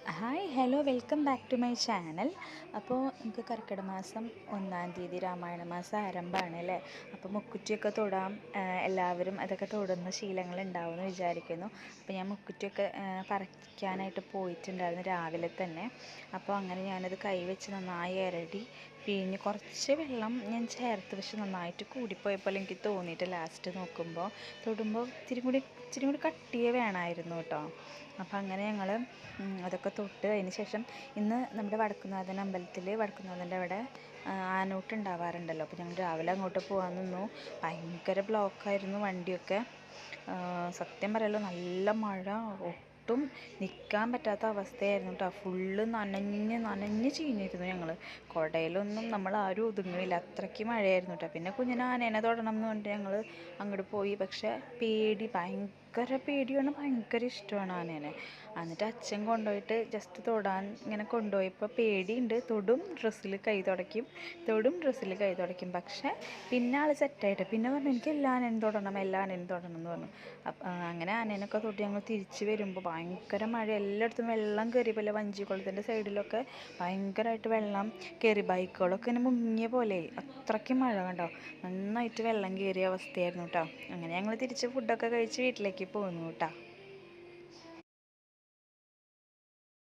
Hi hello welcome back to my channel. അപ്പോൾ നമുക്ക് കർക്കിടക മാസം 1-ാം തീയതി രാമായണ മാസം ആരംഭമാണ് അല്ലേ. അപ്പോൾ മുക്കുറ്റിയൊക്കെ തൊടാം, എല്ലാവരും അതൊക്കെ തൊടുന്ന ശീലങ്ങൾ ഉണ്ടാവുമെന്ന് വിചാരിക്കുന്നു. അപ്പോൾ ഞാൻ മുക്കുറ്റിയൊക്കെ പറിക്കാനായിട്ട് പോയിട്ടുണ്ടായിരുന്നു രാവിലെ തന്നെ. അപ്പോൾ അങ്ങനെ ഞാനത് കൈവച്ച് നന്നായി ഇരടി പിഴിഞ്ഞ് കുറച്ച് വെള്ളം ഞാൻ ചേർത്ത്, പക്ഷെ നന്നായിട്ട് കൂടിപ്പോയപ്പോൾ എനിക്ക് തോന്നിയിട്ട് ലാസ്റ്റ് നോക്കുമ്പോൾ തൊടുമ്പോൾ ഇച്ചിരി കൂടി കട്ടിയേ വേണമായിരുന്നു കേട്ടോ. അപ്പം അങ്ങനെ ഞങ്ങൾ അതൊക്കെ തൊട്ട് അതിന് ശേഷം ഇന്ന് നമ്മുടെ വടക്കുംനാഥൻ അമ്പലത്തിൽ വടക്കുംനാഥൻ്റെ അവിടെ ആനൂട്ട് ഉണ്ടാവാറുണ്ടല്ലോ. അപ്പോൾ ഞങ്ങൾ രാവിലെ അങ്ങോട്ട് പോകാൻ നിന്നു. ഭയങ്കര ബ്ലോക്കായിരുന്നു വണ്ടിയൊക്കെ. സത്യം പറയാലോ, നല്ല മഴ, ഒട്ടും നിൽക്കാൻ പറ്റാത്ത അവസ്ഥയായിരുന്നു കേട്ടോ. ഫുള്ള് നനഞ്ഞ് ചീഞ്ഞിരുന്നു ഞങ്ങൾ. കുടയിലൊന്നും നമ്മൾ ആരും ഒതുങ്ങുന്നില്ല, അത്രയ്ക്ക് മഴയായിരുന്നു കേട്ടോ. പിന്നെ കുഞ്ഞിനെ ആനേനെ തൊടണം എന്ന് പറഞ്ഞിട്ട് ഞങ്ങൾ അങ്ങോട്ട് പോയി. പക്ഷേ ഭയങ്കര പേടിയാണ്, ഭയങ്കര ഇഷ്ടമാണ് ആനേനെ. എന്നിട്ട് അച്ഛൻ കൊണ്ടുപോയിട്ട് ജസ്റ്റ് തൊടാൻ ഇങ്ങനെ കൊണ്ടുപോയപ്പോൾ പേടിയുണ്ട്. തൊടും ഡ്രസ്സിൽ കൈ തുടയ്ക്കും. പക്ഷേ പിന്നെ ആൾ സെറ്റായിട്ട് പിന്നെ പറഞ്ഞു എനിക്ക് എല്ലാ ആനേനും തൊടണം എന്ന് പറഞ്ഞു. അങ്ങനെ ആനേനൊക്കെ തൊട്ട് ഞങ്ങൾ തിരിച്ച് വരുമ്പോൾ ഭയങ്കര മഴ, എല്ലായിടത്തും വെള്ളം കയറി. പോലെ വഞ്ചിക്കുളത്തിൻ്റെ സൈഡിലൊക്കെ ഭയങ്കരമായിട്ട് വെള്ളം കയറി, ബൈക്കുകളൊക്കെ ഇങ്ങനെ മുങ്ങിയ പോലെ, അത്രയ്ക്ക് മഴ കണ്ടോ. നന്നായിട്ട് വെള്ളം കയറിയ അവസ്ഥയായിരുന്നു കേട്ടോ. അങ്ങനെ ഞങ്ങൾ തിരിച്ച് ഫുഡൊക്കെ കഴിച്ച് വീട്ടിലേക്ക് പോന്നു കേട്ടോ.